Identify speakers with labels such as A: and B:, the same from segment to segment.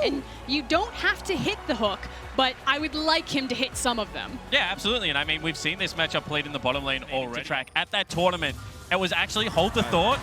A: And you don't have to hit the hook, but I would like him to hit some of them.
B: Yeah, absolutely. And I mean, we've seen this matchup played in the bottom lane already. Track at that tournament, it was actually hold the thought.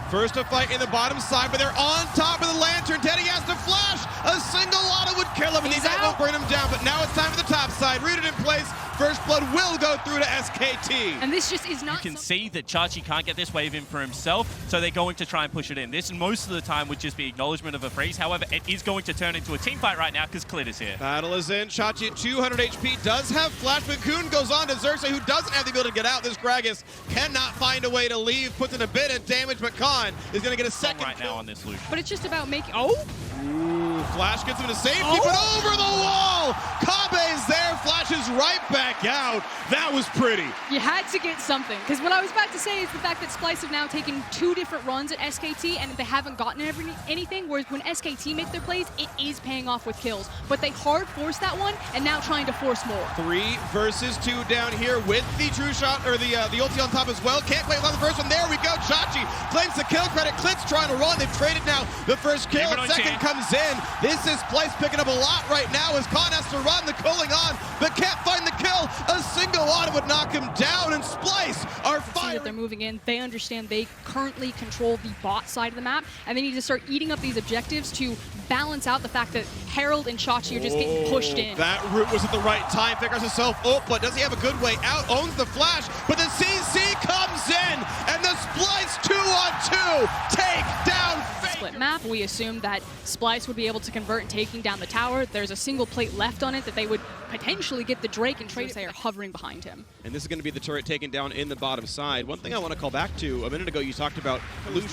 C: First to fight in the bottom side, but they're on top of the lantern. Teddy has to flash. A single auto would kill him, and these guys won't burn him down. But now it's time for the top side. Rooted in place. First blood will go through to SKT.
A: And this just is not.
B: You can see that Chachi can't get this wave in for himself, so they're going to try and push it in. This, most of the time, would just be acknowledgement of a freeze. However, it is going to turn into a team fight right now because Clit is here.
C: Battle is in. Chachi at 200 HP does have flash, but Cocoon goes on to Xerxes, who doesn't have the ability to get out. This Gragas cannot find a way to leave, puts in a bit of damage, but Khan is going to get a second
B: right now on this Lucian.
A: But it's just about making.
C: Ooh, Flash gets him to safety, but over the wall! Kabe's there, flashes right back out. That was pretty.
A: You had to get something, because what I was about to say is the fact that Splyce have now taken 2 different runs at SKT and they haven't gotten anything, whereas when SKT make their plays, it is paying off with kills. But they hard forced that one and now trying to force more.
C: 3 versus 2 down here with the true shot, or the ulti on top as well. Can't play without the first one. There we go. Chachi claims the kill credit. Clit's trying to run. They've traded now the first kill. Second comes in. This is Splyce picking up a lot right now as Khan has to run the cooling on, but can't find the kill. A single auto would knock him down, and Splyce are firing.
A: They're moving in. They understand they currently control the bot side of the map, and they need to start eating up these objectives to balance out the fact that Herald and Chachi are just getting pushed in.
C: That route was at the right time. Figures himself up, but does he have a good way out? Owns the flash, but the CC comes in, and the Splyce 2-on-2 take down
A: Split map. We assumed that Splyce would be able to convert and taking down the tower. There's a single plate left on it that they would potentially get the Drake and trade. They are hovering behind him.
C: And this is going to be the turret taken down in the bottom side. One thing I want to call back to, a minute ago you talked about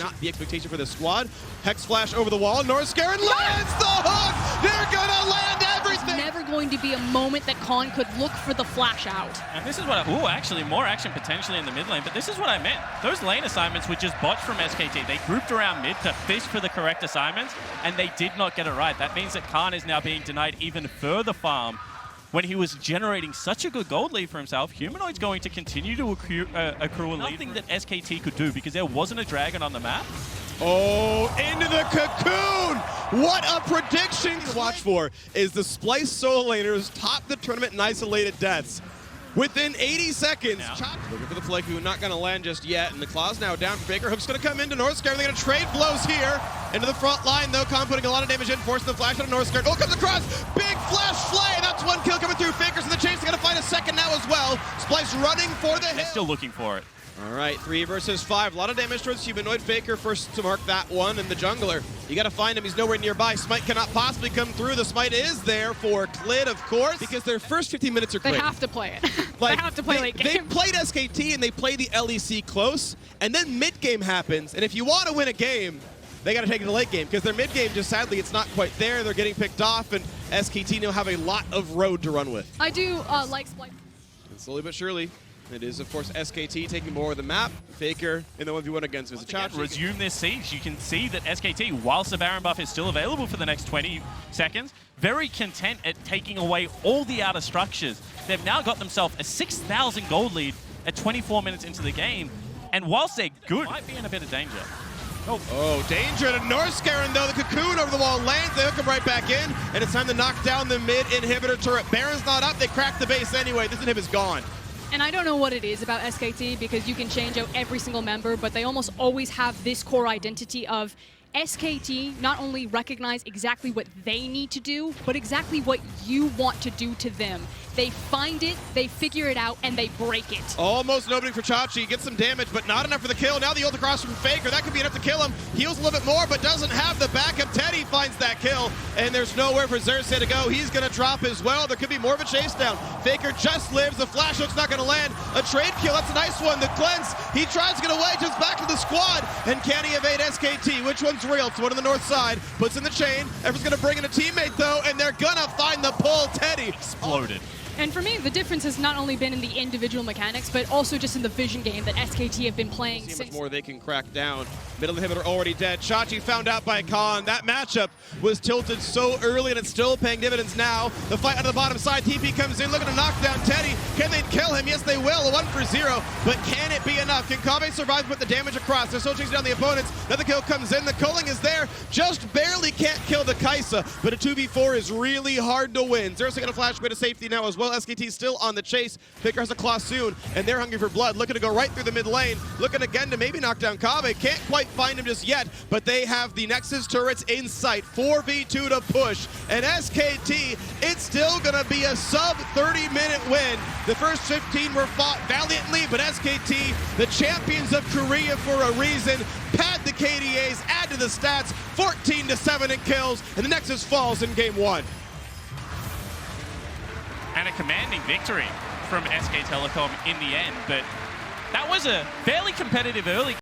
C: not the expectation for the squad. Hex flash over the wall. Northscarin lands the hook! They're going to land everything!
A: There's never going to be a moment that Khan could look for the flash out.
B: And this is what actually more action potentially in the mid lane, but this is what I meant. Those lane assignments were just bots from SKT. They grouped around mid to fish for the correct assignments, and they did not get it right. That means that Khan is now being denied even further farm. When he was generating such a good gold lead for himself, Humanoid's going to continue to accrue a lead. Nothing that SKT could do because there wasn't a dragon on the map.
C: Oh, into the cocoon! What a prediction to watch for is the Splyce solo laners top the tournament in isolated deaths. Within 80 seconds, looking for the Flaku, not going to land just yet, and the Claw's now down for Faker. Hook's going to come into Northscarin. They're going to trade blows here into the front line, though. Khan putting a lot of damage in, forcing the flash out of Northscarin. Oh, comes across! Big flash flay! That's one kill coming through. Faker's in the chase. They're going to find a second now as well. Splyce running for the hill.
B: Still looking for it.
C: All right, 3 versus 5. A lot of damage towards Humanoid. Faker first to mark that one, and the jungler. You got to find him. He's nowhere nearby. Smite cannot possibly come through. The Smite is there for Clit, of course, because their first 15 minutes are great.
A: They have to play it. They have to play late game.
C: They played SKT, and they play the LEC close, and then mid-game happens, and if you want to win a game, they got to take it to late game, because their mid-game, just sadly, it's not quite there. They're getting picked off, and SKT now have a lot of road to run with.
A: I do like Splyce.
C: And slowly but surely, it is, of course, SKT taking more of the map. Faker in the 1v1 against Vizichach.
B: Resume this siege. You can see that SKT, whilst the Baron buff is still available for the next 20 seconds, very content at taking away all the outer structures. They've now got themselves a 6,000 gold lead at 24 minutes into the game. And whilst they're good, might be in a bit of danger.
C: Oh, danger to Northscarin, though. The cocoon over the wall lands. They hook him right back in, and it's time to knock down the mid inhibitor turret. Baron's not up. They crack the base anyway. This inhib is gone.
A: And I don't know what it is about SKT, because you can change out every single member, but they almost always have this core identity of SKT not only recognize exactly what they need to do, but exactly what you want to do to them. They find it, they figure it out, and they break it.
C: Almost nobody for Chachi. Gets some damage, but not enough for the kill. Now the ult across from Faker. That could be enough to kill him. Heals a little bit more, but doesn't have the backup. Teddy finds that kill, and there's nowhere for Xerxes to go. He's going to drop as well. There could be more of a chase down. Faker just lives. The flash hook's not going to land. A trade kill. That's a nice one. The cleanse. He tries to get away, just back to the squad. And can he evade SKT? Which one's real? It's one on the north side. Puts in the chain. Everyone's going to bring in a teammate, though, and they're going to find the pull. Teddy
B: exploded.
A: And for me, the difference has not only been in the individual mechanics, but also just in the vision game that SKT have been playing
C: See how
A: since.
C: much more they can crack down. Middle inhibitor already dead. Chachi found out by Khan. That matchup was tilted so early, and it's still paying dividends now. The fight on the bottom side. TP comes in, looking to knock down Teddy. Can they kill him? Yes, they will. A 1-for-0, but can it be enough? Can Kave survive with the damage across? They're still chasing down the opponents. Another kill comes in. The culling is there. Just barely can't kill the Kaisa, but a 2v4 is really hard to win. Xerxes going to flash away to safety now as well. SKT still on the chase. Picker has a claw soon, and they're hungry for blood. Looking to go right through the mid lane. Looking again to maybe knock down Kave. Can't quite find him just yet, but they have the Nexus turrets in sight. 4v2 to push, and SKT, it's still going to be a sub 30-minute win. The first 15 were fought valiantly, but SKT, the champions of Korea for a reason, pad the KDAs, add to the stats, 14-7 in kills, and the Nexus falls in game 1.
B: And a commanding victory from SK Telecom in the end, but that was a fairly competitive early